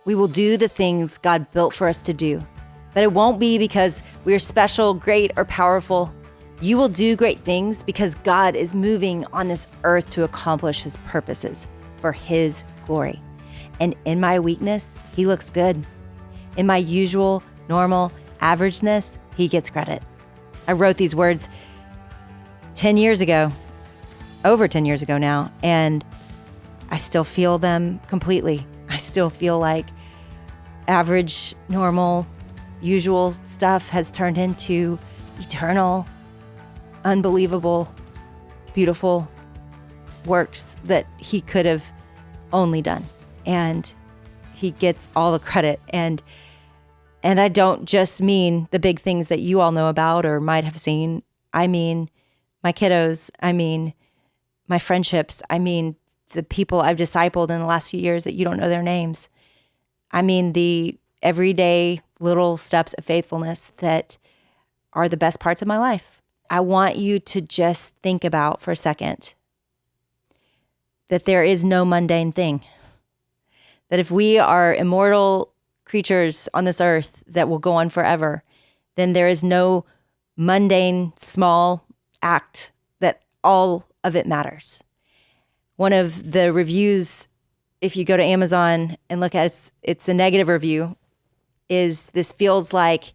We will do the things God built for us to do. But it won't be because we are special, great, or powerful. You will do great things because God is moving on this earth to accomplish his purposes for his glory. And in my weakness, he looks good. In my usual, normal, averageness, he gets credit. I wrote these words 10 years ago, over 10 years ago now, and I still feel them completely. I still feel like average, normal, usual stuff has turned into eternal, unbelievable, beautiful works that he could have only done. And he gets all the credit. And I don't just mean the big things that you all know about or might have seen. I mean my kiddos. I mean my friendships. I mean the people I've discipled in the last few years that you don't know their names. I mean the everyday little steps of faithfulness that are the best parts of my life. I want you to just think about for a second that there is no mundane thing. That if we are immortal creatures on this earth that will go on forever, then there is no mundane, small act that all of it matters. One of the reviews, if you go to Amazon and look at it's a negative review, is this feels like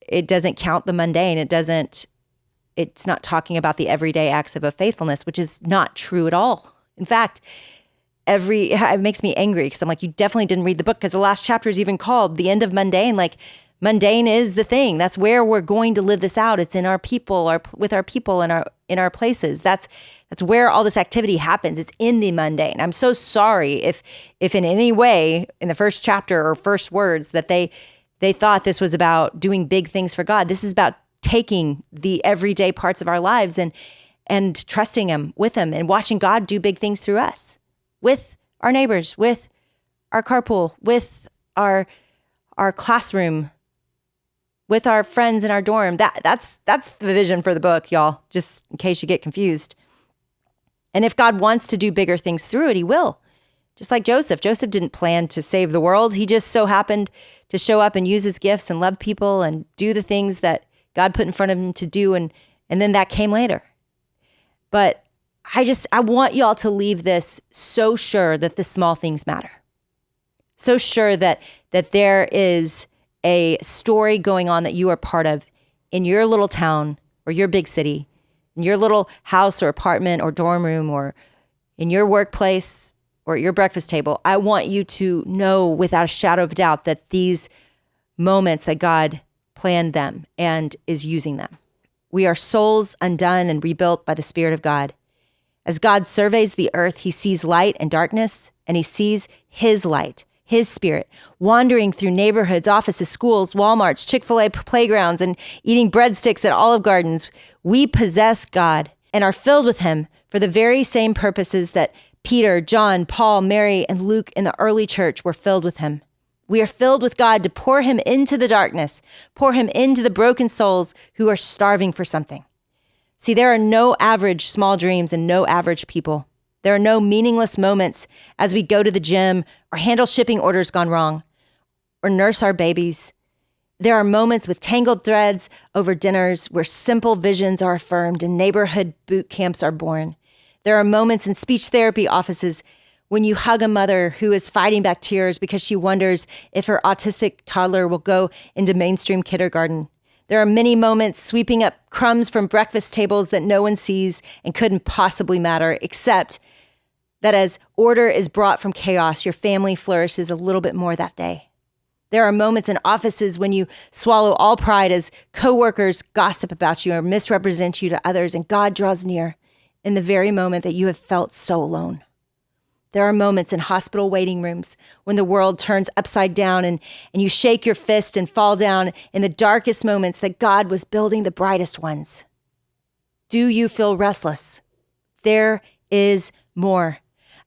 it doesn't count the mundane. It's not talking about the everyday acts of a faithfulness, which is not true at all. In fact, it makes me angry because I'm like, you definitely didn't read the book because the last chapter is even called The End of Mundane. Like mundane is the thing. That's where we're going to live this out. It's in our people, with our people in our places. That's where all this activity happens. It's in the mundane. I'm so sorry if in any way in the first chapter or first words that they thought this was about doing big things for God. This is about taking the everyday parts of our lives and trusting him with him and watching God do big things through us, with our neighbors, with our carpool, with our classroom, with our friends in our dorm. That's the vision for the book, y'all, just in case you get confused. And if God wants to do bigger things through it, he will. Just like Joseph. Joseph didn't plan to save the world. He just so happened to show up and use his gifts and love people and do the things that God put in front of him to do. And then that came later. But I want y'all to leave this so sure that the small things matter. So sure that there is a story going on that you are part of in your little town or your big city, in your little house or apartment or dorm room or in your workplace or at your breakfast table. I want you to know without a shadow of doubt that these moments that God planned them and is using them. We are souls undone and rebuilt by the Spirit of God. As God surveys the earth, he sees light and darkness, and he sees his light, his Spirit, wandering through neighborhoods, offices, schools, Walmarts, Chick-fil-A playgrounds, and eating breadsticks at Olive Gardens. We possess God and are filled with him for the very same purposes that Peter, John, Paul, Mary, and Luke in the early church were filled with him. We are filled with God to pour him into the darkness, pour him into the broken souls who are starving for something. See, there are no average small dreams and no average people. There are no meaningless moments as we go to the gym or handle shipping orders gone wrong or nurse our babies. There are moments with tangled threads over dinners where simple visions are affirmed and neighborhood boot camps are born. There are moments in speech therapy offices when you hug a mother who is fighting back tears because she wonders if her autistic toddler will go into mainstream kindergarten. There are many moments sweeping up crumbs from breakfast tables that no one sees and couldn't possibly matter, except that as order is brought from chaos, your family flourishes a little bit more that day. There are moments in offices when you swallow all pride as coworkers gossip about you or misrepresent you to others, and God draws near in the very moment that you have felt so alone. There are moments in hospital waiting rooms when the world turns upside down and you shake your fist and fall down in the darkest moments that God was building the brightest ones. Do you feel restless? There is more.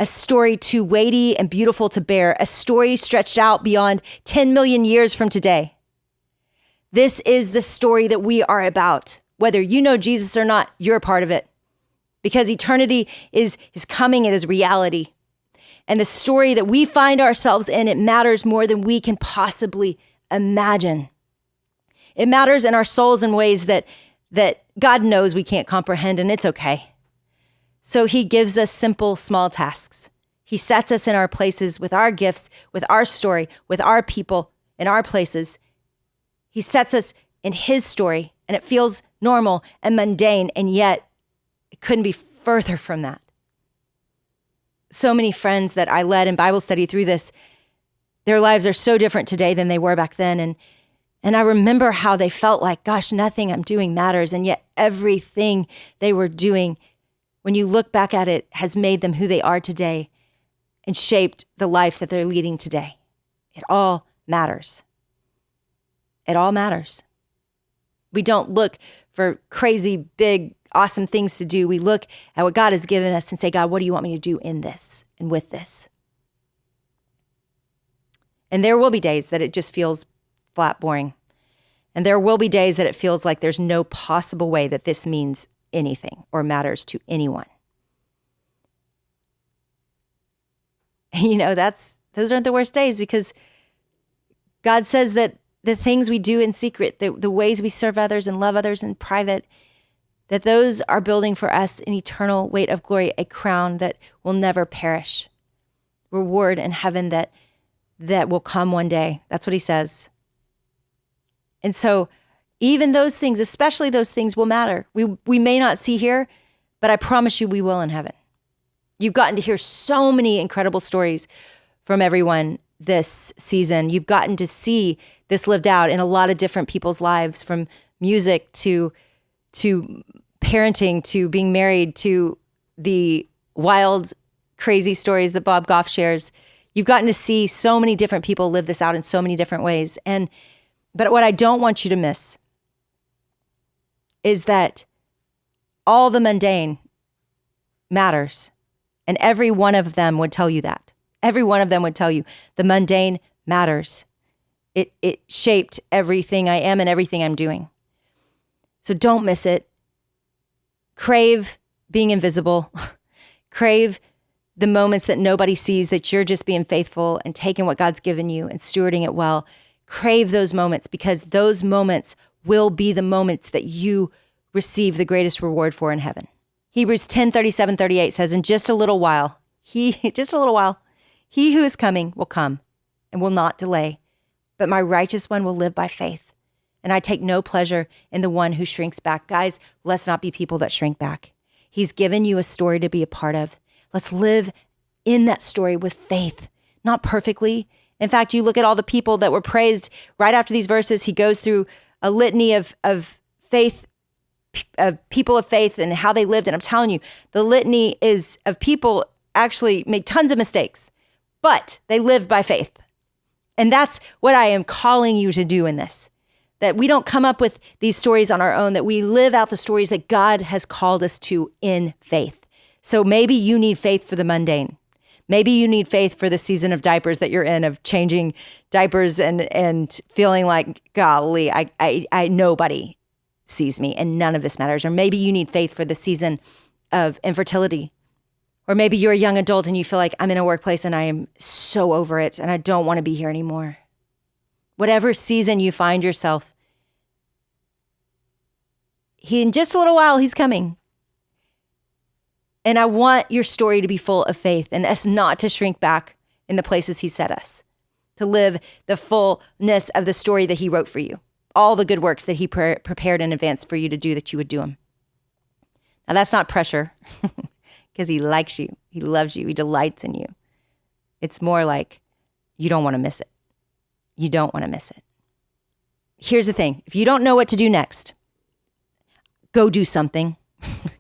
A story too weighty and beautiful to bear, a story stretched out beyond 10 million years from today. This is the story that we are about. Whether you know Jesus or not, you're a part of it. Because eternity is coming, it is reality. And the story that we find ourselves in, it matters more than we can possibly imagine. It matters in our souls in ways that God knows we can't comprehend, and it's okay. So he gives us simple, small tasks. He sets us in our places with our gifts, with our story, with our people, in our places. He sets us in his story, and it feels normal and mundane, and yet it couldn't be further from that. So many friends that I led in Bible study through this, their lives are so different today than they were back then. And I remember how they felt like, gosh, nothing I'm doing matters. And yet everything they were doing, when you look back at it, has made them who they are today and shaped the life that they're leading today. It all matters. It all matters. We don't look for crazy, big, awesome things to do. We look at what God has given us and say, God, what do you want me to do in this and with this? And there will be days that it just feels flat boring. And there will be days that it feels like there's no possible way that this means anything or matters to anyone. And those aren't the worst days, because God says that the things we do in secret, the ways we serve others and love others in private, that those are building for us an eternal weight of glory, a crown that will never perish, reward in heaven that will come one day. That's what he says. And so even those things, especially those things, will matter. We may not see here, but I promise you we will in heaven. You've gotten to hear so many incredible stories from everyone this season. You've gotten to see this lived out in a lot of different people's lives, from music to parenting, to being married, to the wild, crazy stories that Bob Goff shares. You've gotten to see so many different people live this out in so many different ways. But what I don't want you to miss is that all the mundane matters. And every one of them would tell you that. Every one of them would tell you the mundane matters. It shaped everything I am and everything I'm doing. So don't miss it. Crave being invisible. Crave the moments that nobody sees, that you're just being faithful and taking what God's given you and stewarding it well. Crave those moments, because those moments will be the moments that you receive the greatest reward for in heaven. Hebrews 10:37-38 says, in just a little while, he who is coming will come and will not delay, but my righteous one will live by faith. And I take no pleasure in the one who shrinks back. Guys, let's not be people that shrink back. He's given you a story to be a part of. Let's live in that story with faith, not perfectly. In fact, you look at all the people that were praised right after these verses. He goes through a litany of faith, of people of faith and how they lived. And I'm telling you, the litany is of people actually made tons of mistakes, but they lived by faith. And that's what I am calling you to do in this, that we don't come up with these stories on our own, that we live out the stories that God has called us to in faith. So maybe you need faith for the mundane. Maybe you need faith for the season of diapers that you're in, of changing diapers and feeling like, golly, I nobody sees me and none of this matters. Or maybe you need faith for the season of infertility. Or maybe you're a young adult and you feel like, I'm in a workplace and I am so over it and I don't want to be here anymore. Whatever season you find yourself, in just a little while, he's coming. And I want your story to be full of faith and us not to shrink back in the places he set us, to live the fullness of the story that he wrote for you, all the good works that he prepared in advance for you to do, that you would do them. Now, that's not pressure, because he likes you, he loves you, he delights in you. It's more like you don't want to miss it. You don't want to miss it. Here's the thing. If you don't know what to do next, go do something.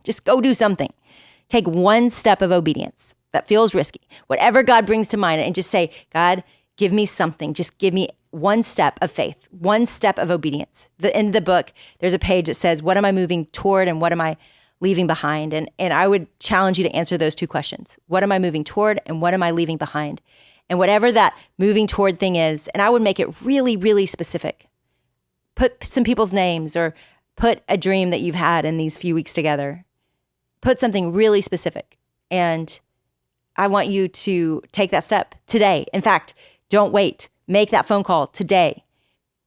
Just go do something. Take one step of obedience that feels risky, whatever God brings to mind, and just say, God, give me something. Just give me one step of faith, one step of obedience. In the book, there's a page that says, what am I moving toward and what am I leaving behind? And I would challenge you to answer those two questions. What am I moving toward and what am I leaving behind? And whatever that moving toward thing is, and I would make it really, really specific. Put some people's names or put a dream that you've had in these few weeks together. Put something really specific. And I want you to take that step today. In fact, don't wait. Make that phone call today.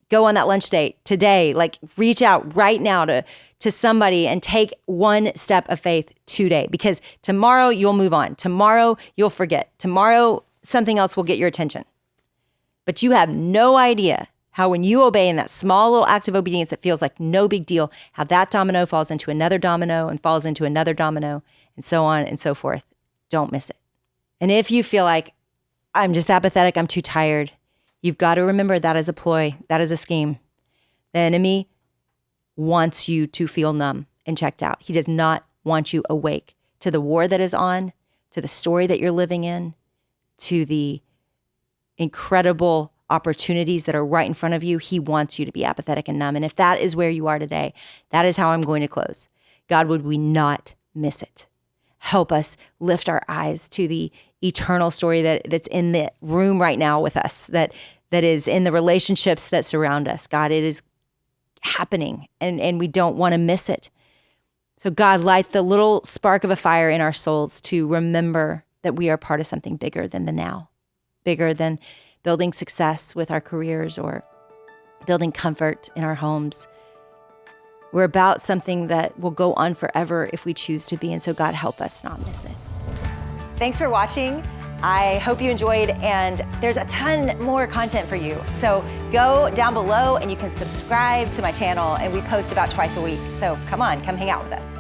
Go on that lunch date today. Like reach out right now to somebody and take one step of faith today, because tomorrow you'll move on. Tomorrow you'll forget. Tomorrow something else will get your attention. But you have no idea how when you obey in that small little act of obedience that feels like no big deal, how that domino falls into another domino and falls into another domino and so on and so forth. Don't miss it. And if you feel like I'm just apathetic, I'm too tired, you've got to remember that is a ploy. That is a scheme. The enemy wants you to feel numb and checked out. He does not want you awake to the war that is on, to the story that you're living in, to the incredible opportunities that are right in front of you. He wants you to be apathetic and numb. And if that is where you are today, that is how I'm going to close. God, would we not miss it? Help us lift our eyes to the eternal story that's in the room right now with us, that is in the relationships that surround us. God, it is happening and we don't want to miss it. So God, light the little spark of a fire in our souls to remember that we are part of something bigger than the now, bigger than building success with our careers or building comfort in our homes. We're about something that will go on forever if we choose to be. And so God, help us not miss it. Thanks for watching. I hope you enjoyed, and there's a ton more content for you. So go down below and you can subscribe to my channel, and we post about twice a week. So come on, come hang out with us.